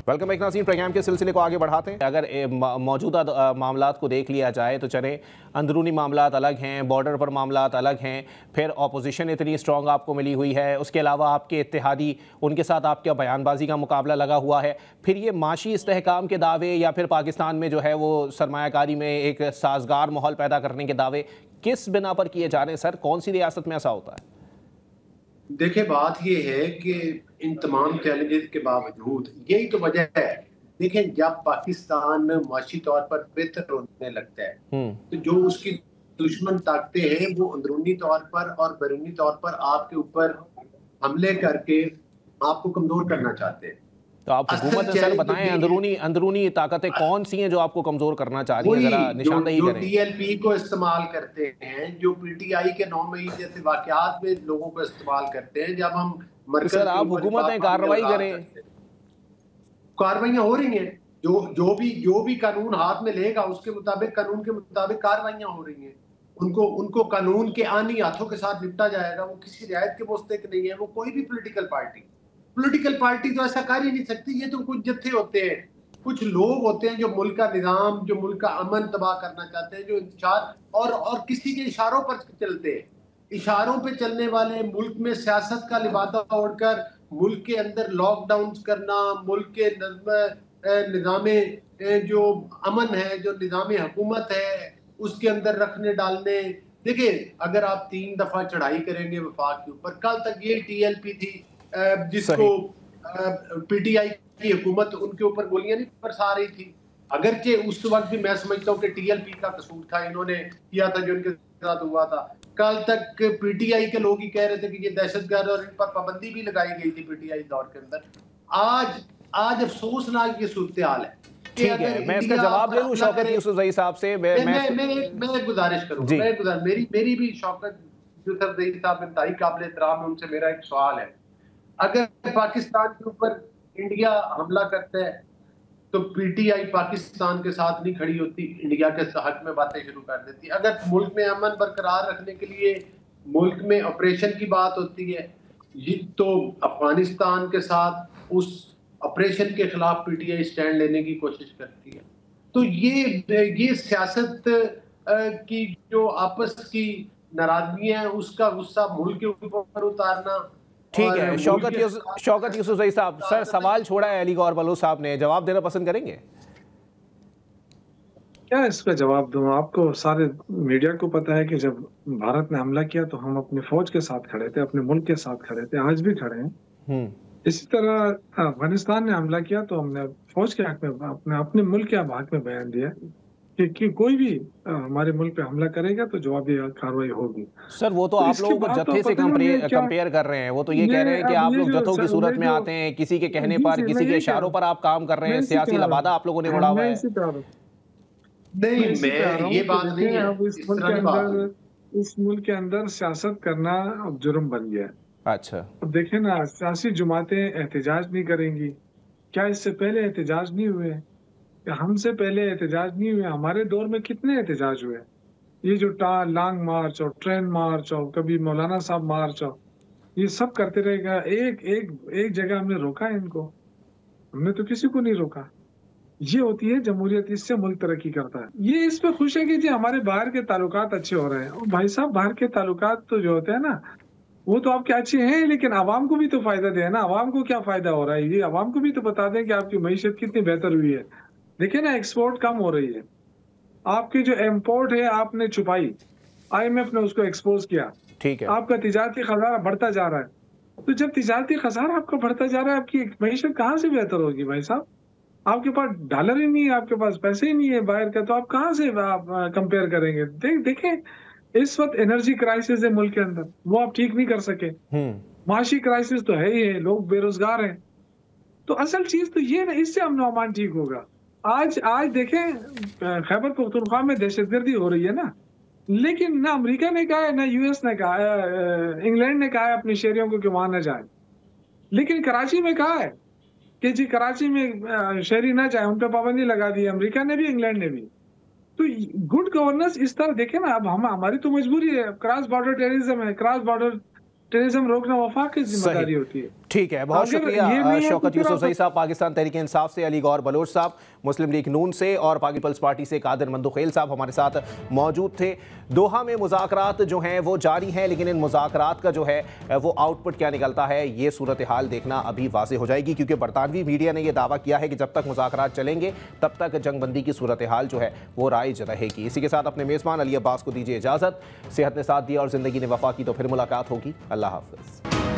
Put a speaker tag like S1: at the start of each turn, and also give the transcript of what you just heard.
S1: Welcome back नाज़रीन, programme के सिलसिले को आगे बढ़ाते हैं। अगर मौजूदा मामलात को देख लिया जाए तो चले, अंदरूनी मामलात अलग हैं, बॉर्डर पर मामलात अलग हैं, फिर अपोजिशन इतनी स्ट्रॉन्ग आपको मिली हुई है, उसके अलावा आपके इत्तेहादी उनके साथ आपका बयानबाजी का मुकाबला लगा हुआ है, फिर ये माशी इस्तेहकाम के दावे या फिर पाकिस्तान में जो है वो सरमायाकारी में एक साजगार माहौल पैदा करने के दावे किस बिना पर किए जा रहे हैं सर? कौन सी रियासत में ऐसा होता है?
S2: देखिए, बात ये है कि इन तमाम चैलेंजेस के बावजूद यही तो वजह है। देखें, जब पाकिस्तान माशी तौर पर बेहतर होने लगता है तो जो उसकी दुश्मन ताकतें हैं वो अंदरूनी तौर पर और बैरूनी तौर पर आपके ऊपर हमले करके आपको कमजोर करना चाहते हैं।
S1: तो आप हुकूमत सर बताएं, अंदरूनी ताकतें कौन सी हैं जो आपको कमजोर करना चाह रही है, जरा निशानदेही करें।
S2: टीएलपी को इस्तेमाल करते हैं, जो पीटीआई के 9 मई जैसे वाकयात में लोगों को इस्तेमाल करते हैं। जब हम
S1: सर आप हुकूमत कार्रवाई करें,
S2: कार्रवाइयां हो रही हैं, जो भी कानून हाथ में लेगा उसके मुताबिक, कानून के मुताबिक कार्रवाइयां हो रही हैं। उनको कानून के आनी हाथों के साथ निपटा जाएगा। वो किसी रियायत के मुस्तक नहीं है। वो कोई भी पॉलिटिकल पार्टी तो ऐसा कर ही नहीं सकती। ये तो कुछ जत्थे होते हैं, कुछ लोग होते हैं जो मुल्क का निजाम, जो मुल्क का अमन तबाह करना चाहते हैं, जो इंतजार और किसी के इशारों पर चलते हैं। इशारों पे चलने वाले, मुल्क में सियासत का लिबादा ओढ़कर मुल्क के अंदर लॉकडाउन करना, मुल्क के निज़ाम जो अमन है, जो निज़ाम हुकूमत है, उसके अंदर रखने डालने। देखिए, अगर आप 3 दफा चढ़ाई करेंगे वफाक के ऊपर, कल तक ये टीएलपी थी जिसको पीटीआई की हुकूमत उनके ऊपर गोलियां नहीं बरसा रही थी। अगरचे उस वक्त भी मैं समझता हूँ कि टीएलपी का कसूर था, इन्होंने किया था जो इनके साथ हुआ था। कल तक पीटीआई के लोग ही कह रहे थे कि ये दहशतगर्द, और इन पर पाबंदी भी लगाई गई थी पीटीआई दौर के अंदर। आज अफसोसनाक ये सूरत हाल है।
S1: ठीक है, मैं इसका जवाब ले लूं शौकत यूसुफजई साहब से।
S2: मैं गुजारिश करूंगा, मेरी भी शौकत यूसुफजई साहब इंतहाई काबिल एहतराम है, उनसे मेरा एक सवाल है। अगर पाकिस्तान के ऊपर इंडिया हमला करता है तो पीटीआई पाकिस्तान के साथ नहीं खड़ी होती, इंडिया के हक में बातें शुरू कर देती। अगर मुल्क में अमन बरकरार रखने के लिए मुल्क में ऑपरेशन की बात होती है, ये तो अफगानिस्तान के साथ उस ऑपरेशन के खिलाफ पीटीआई स्टैंड लेने की कोशिश करती है। तो ये सियासत की जो आपस की नाराजगियां हैं, उसका गुस्सा मुल्क के ऊपर उतारना।
S1: ठीक है, शौकत यूसुफजई साहब, सर सवाल छोड़ा है अली गौहर बलूच साहब ने, जवाब देना पसंद करेंगे?
S3: क्या इसका जवाब दूं? आपको सारे मीडिया को पता है कि जब भारत ने हमला किया तो हम अपनी फौज के साथ खड़े थे, अपने मुल्क के साथ खड़े थे, आज भी खड़े हैं। इसी तरह अफगानिस्तान ने हमला किया तो हमने फौज के हक में, अपने मुल्क के हक में बयान दिया कि कोई भी हमारे मुल्क पे हमला करेगा तो जवाबी कार्रवाई होगी।
S1: सर वो तो आप लोगों को जत्थे से कंपेयर कर रहे हैं। वो तो ये कह रहे हैं कि आप लोग जत्थों की सूरत में आते हैं, किसी के कहने पर, किसी के इशारों पर आप काम कर रहे हैं, सियासी लबादा आप लोगों ने उड़ा हुआ है।
S2: नहीं, मैं ये बात नहीं है।
S3: इस मुल्क के अंदर सियासत करना अब जुर्म बन गया।
S1: अच्छा,
S3: अब देखें ना, सियासी जमातें एहतजाज नहीं करेंगी। क्या इससे पहले एहतजाज नहीं हुए? हमसे पहले एहतजाज नहीं हुए? हमारे दौर में कितने एहतजाज हुए? ये जो लॉन्ग मार्च और ट्रेन मार्च और कभी मौलाना साहब मार्च और ये सब करते रहेगा। एक जगह हमने रोका है इनको? हमने तो किसी को नहीं रोका। ये होती है जमहूरियत, इससे मुल्क तरक्की करता है। ये इस पे खुश है कि जी हमारे बाहर के ताल्लुकात अच्छे हो रहे हैं। और भाई साहब, बाहर के ताल्लुकात तो जो होते हैं ना, वो तो आपके अच्छे हैं, लेकिन आवाम को भी तो फायदा दे ना। आवाम को क्या फायदा हो रहा है, ये आवाम को भी तो बता दें कि आपकी मईशत कितनी बेहतर हुई है। देखिए ना, एक्सपोर्ट कम हो रही है, आपकी जो इम्पोर्ट है आपने छुपाई, IMF ने उसको एक्सपोज किया।
S1: ठीक है,
S3: आपका तिजारती खजाना बढ़ता जा रहा है। तो जब तिजारती खजाना आपका बढ़ता जा रहा है, आपकी मईशत कहाँ से बेहतर होगी भाई साहब? आपके पास डॉलर ही नहीं है, आपके पास पैसे ही नहीं है बाहर का, तो आप कहाँ से कंपेयर करेंगे? देखें, इस वक्त एनर्जी क्राइसिस है मुल्क के अंदर, वो आप ठीक नहीं कर सके। माशी क्राइसिस तो है ही है, लोग बेरोजगार हैं। तो असल चीज तो ये ना, इससे अमन और अमान ठीक होगा। आज देखें, खैबर पख्तूनख्वा में दहशतगर्दी हो रही है ना, लेकिन ना अमेरिका ने कहा है, ना US ने कहा है, इंग्लैंड ने कहा है अपने शहरियों को कि वहां न जाए। लेकिन कराची में कहा है कि जी कराची में शहरी ना जाए, उन पर पाबंदी लगा दी अमेरिका ने भी, इंग्लैंड ने भी। तो गुड गवर्नेंस इस तरह देखें ना, अब हमारी तो मजबूरी है, क्रॉस बॉर्डर टेररिज्म है, क्रॉस बॉर्डर टेररिज्म रोकना वफाक की जिम्मेदारी होती है।
S1: ठीक है, बहुत शुक्रिया शौकत यूसुफजई साहब पाकिस्तान तहरीक इंसाफ से, अली गौर बलोच साहब मुस्लिम लीग नून से और पाक पीपल्स पार्टी से कादिर मंदुखेल साहब हमारे साथ मौजूद थे। दोहा में मुज़ाकरात जो हैं वो जारी हैं, लेकिन इन मुज़ाकरात का जो है वो आउटपुट क्या निकलता है ये सूरत हाल देखना अभी वाज़ेह हो जाएगी, क्योंकि बरतानवी मीडिया ने यह दावा किया है कि जब तक मुज़ाकरात चलेंगे तब तक जंगबंदी की सूरत हाल जो है वो राइज रहेगी। इसी के साथ अपने मेज़बान अली अब्बास को दीजिए इजाज़त। सेहत ने साथ दिया और ज़िंदगी ने वफा की तो फिर मुलाकात होगी। अल्लाह हाफ़िज़।